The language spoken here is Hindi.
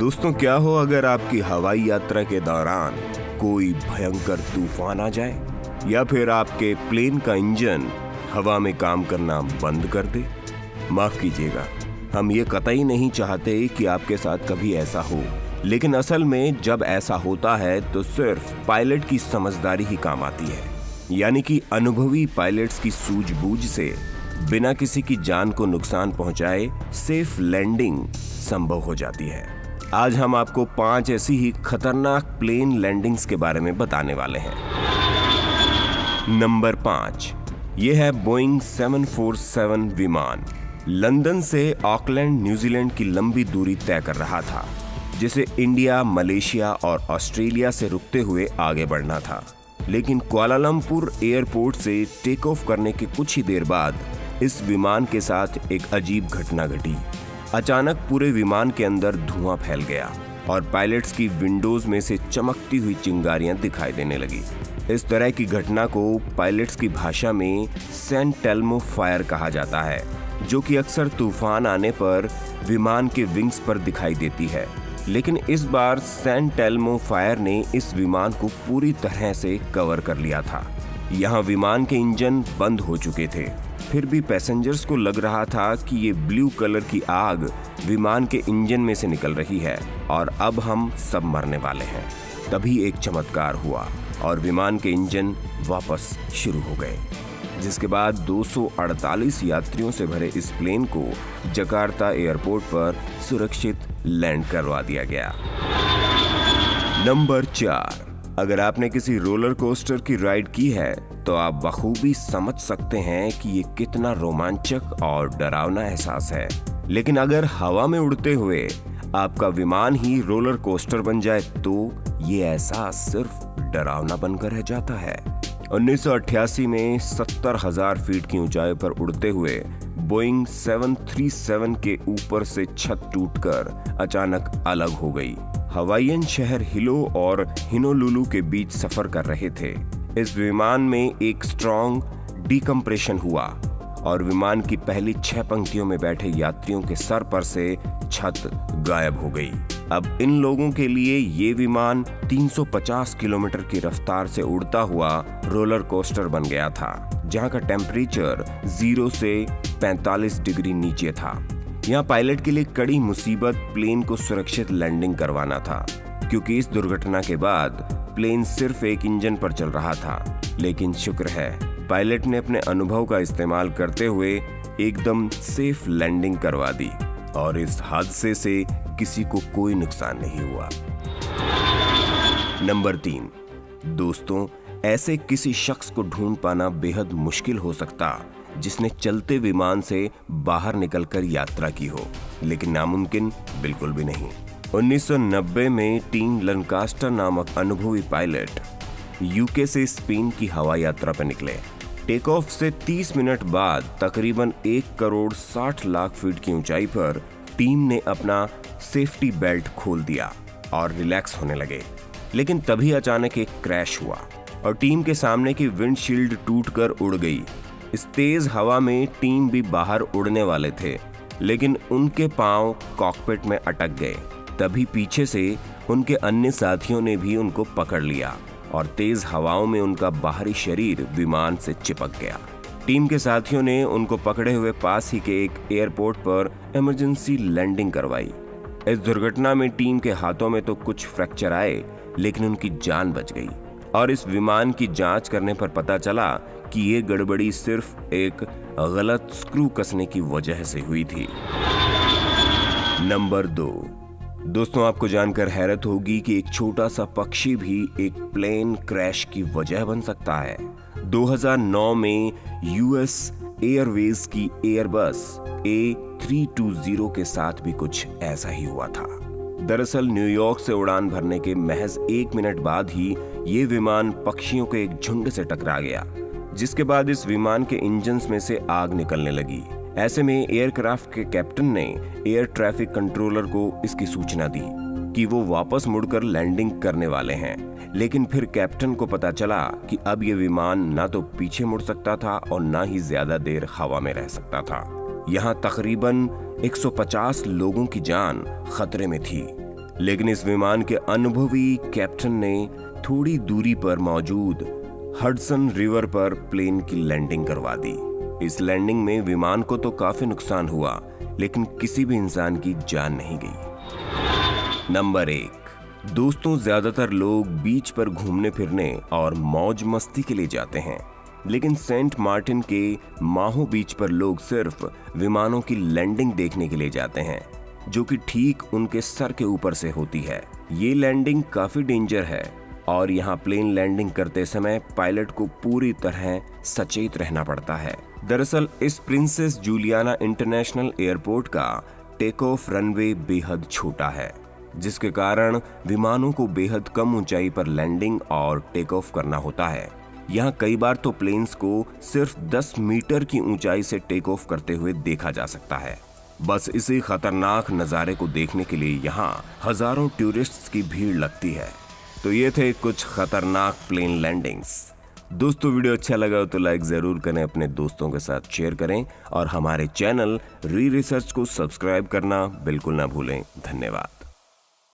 दोस्तों, क्या हो अगर आपकी हवाई यात्रा के दौरान कोई भयंकर तूफान आ जाए या फिर आपके प्लेन का इंजन हवा में काम करना बंद कर दे। माफ कीजिएगा, हम ये कतई नहीं चाहते कि आपके साथ कभी ऐसा हो, लेकिन असल में जब ऐसा होता है तो सिर्फ पायलट की समझदारी ही काम आती है। यानी कि अनुभवी पायलट्स की सूझबूझ से बिना किसी की जान को नुकसान पहुंचाए सेफ लैंडिंग संभव हो जाती है। आज हम आपको 5 ऐसी ही खतरनाक प्लेन लैंडिंग्स के बारे में बताने वाले हैं। नंबर 5, यह है बोइंग 747 विमान। लंदन से ऑकलैंड न्यूजीलैंड की लंबी दूरी तय कर रहा था, जिसे इंडिया, मलेशिया और ऑस्ट्रेलिया से रुकते हुए आगे बढ़ना था। लेकिन कुआलालंपुर एयरपोर्ट से टेक ऑफ करने के कुछ ही देर बाद इस विमान के साथ एक अजीब घटना घटी। अचानक पूरे विमान के अंदर धुआं फैल गया और पायलट्स की विंडोज में से चमकती हुई चिंगारियां दिखाई देने लगी। इस तरह की घटना को पायलट्स की भाषा में सैन टेल्मो फायर कहा जाता है, जो कि अक्सर तूफान आने पर विमान के विंग्स पर दिखाई देती है। लेकिन इस बार सैन टेल्मो फायर ने इस विमान को पूरी तरह से कवर कर लिया था। यहाँ विमान के इंजन बंद हो चुके थे, फिर भी पैसेंजर्स को लग रहा था कि ये ब्लू कलर की आग विमान के इंजन में से निकल रही है और अब हम सब मरने वाले हैं। तभी एक चमत्कार हुआ और विमान के इंजन वापस शुरू हो गए, जिसके बाद 248 यात्रियों से भरे इस प्लेन को जकार्ता एयरपोर्ट पर सुरक्षित लैंड करवा दिया गया। नंबर 4, अगर आपने किसी रोलर कोस्टर की राइड की है तो आप बखूबी समझ सकते हैं कि ये कितना रोमांचक और डरावना एहसास है। लेकिन अगर हवा में उड़ते हुए आपका विमान ही रोलर कोस्टर बन जाए तो ये एहसास सिर्फ डरावना बनकर रह जाता है। 1988 में 70,000 फीट की ऊंचाई पर उड़ते हुए बोइंग 737 के ऊपर से छत टूटकर अचानक अलग हो गई। हवाईयन शहर हिलो और हिनोलुलु के बीच सफर कर रहे थे। इस विमान में एक स्ट्रॉन्ग डिकम्प्रेशन हुआ और विमान की पहली 6 पंक्तियों में बैठे यात्रियों के सर पर से छत गायब हो गई। अब इन लोगों के लिए ये विमान 350 किलोमीटर की रफ्तार से उड़ता हुआ रोलर कोस्टर बन गया था, जहां का टेम्परेचर 0 से 45 डिग्री नीचे था। यहाँ पायलट के लिए कड़ी मुसीबत प्लेन को सुरक्षित लैंडिंग करवाना था, क्योंकि इस दुर्घटना के बाद प्लेन सिर्फ एक इंजन पर चल रहा था। लेकिन शुक्र है पायलट ने अपने अनुभव का इस्तेमाल करते हुए एकदम सेफ लैंडिंग करवा दी और इस हादसे से किसी को कोई नुकसान नहीं हुआ। नंबर 3, दोस्तों, ऐसे किसी शख्स को ढूंढ पाना बेहद मुश्किल हो सकता जिसने चलते विमान से बाहर निकलकर यात्रा की हो, लेकिन नामुमकिन बिल्कुल भी नहीं। 1990 में टीम लंकास्टर नामक अनुभवी पायलट यूके से स्पेन की हवाई यात्रा पर निकले। टेक ऑफ से 30 मिनट बाद तकरीबन 1,60,00,000 फीट की ऊंचाई पर टीम ने अपना सेफ्टी बेल्ट खोल दिया और रिलैक्स होने लगे। लेकिन तभी अचानक एक क्रैश हुआ और टीम के सामने की विंडशील्ड टूटकर उड़ गई। इस तेज हवा में टीम भी बाहर उड़ने वाले थे, लेकिन उनके पांव कॉकपिट में अटक गए। तभी पीछे से उनके अन्य साथियों ने भी उनको पकड़ लिया और तेज हवाओं में उनका बाहरी शरीर विमान से चिपक गया। टीम के साथियों ने उनको पकड़े हुए पास ही के एक एयरपोर्ट पर इमरजेंसी लैंडिंग करवाई। इस दुर्घटना में टीम के हाथों में तो कुछ फ्रैक्चर आए, लेकिन उनकी जान बच गई और इस विमान की जांच करने पर पता चला कि ये गड़बड़ी सिर्फ एक गलत स्क्रू कसने की वजह से हुई थी। नंबर 2, दोस्तों, आपको जानकर हैरत होगी कि एक छोटा सा पक्षी भी एक प्लेन क्रैश की वजह बन सकता है। 2009 में यूएस एयरवेज की एयरबस A320 के साथ भी कुछ ऐसा ही हुआ था। दरअसल न्यूयॉर्क से उड़ान भरने के महज 1 मिनट बाद ही ये विमान पक्षियों के एक झुंड से टकरा गया, जिसके बाद इस विमान के इंजन्स में से आग निकलने लगी। ऐसे में एयरक्राफ्ट के कैप्टन ने एयर ट्रैफिक कंट्रोलर को इसकी सूचना दी कि वो वापस मुड़कर लैंडिंग करने वाले हैं। लेकिन फिर कैप्टन को पता चला कि अब ये विमान ना तो पीछे मुड़ सकता था और ना ही ज्यादा देर हवा में रह सकता था। यहाँ तकरीबन 150 लोगों की जान खतरे में थी। लेकिन इस विमान के अनुभवी कैप्टन ने थोड़ी दूरी पर मौजूद हडसन रिवर पर प्लेन की लैंडिंग करवा दी। इस लैंडिंग में विमान को तो काफी नुकसान हुआ, लेकिन किसी भी इंसान की जान नहीं गई। नंबर 1, दोस्तों, ज्यादातर लोग बीच पर घूमने फिरने और मौज मस्ती के लिए जाते हैं, लेकिन सेंट मार्टिन के माहो बीच पर लोग सिर्फ विमानों की लैंडिंग देखने के लिए जाते हैं, जो कि ठीक उनके सर के ऊपर से होती है। ये लैंडिंग काफी डेंजर है और यहाँ प्लेन लैंडिंग करते समय पायलट को पूरी तरह सचेत रहना पड़ता है। दरअसल इस प्रिंसेस जूलियाना इंटरनेशनल एयरपोर्ट का टेक ऑफ रनवे बेहद छोटा है, जिसके कारण विमानों को बेहद कम ऊंचाई पर लैंडिंग और टेक ऑफ करना होता है। यहाँ कई बार तो प्लेन्स को सिर्फ 10 मीटर की ऊंचाई से टेक ऑफ करते हुए देखा जा सकता है। बस इसी खतरनाक नज़ारे को देखने के लिए यहाँ हजारों टूरिस्ट्स की भीड़ लगती है। तो ये थे कुछ खतरनाक प्लेन लैंडिंग्स। दोस्तों, वीडियो अच्छा लगा तो लाइक जरूर करें, अपने दोस्तों के साथ शेयर करें और हमारे चैनल री रिसर्च को सब्सक्राइब करना बिल्कुल ना भूलें। धन्यवाद।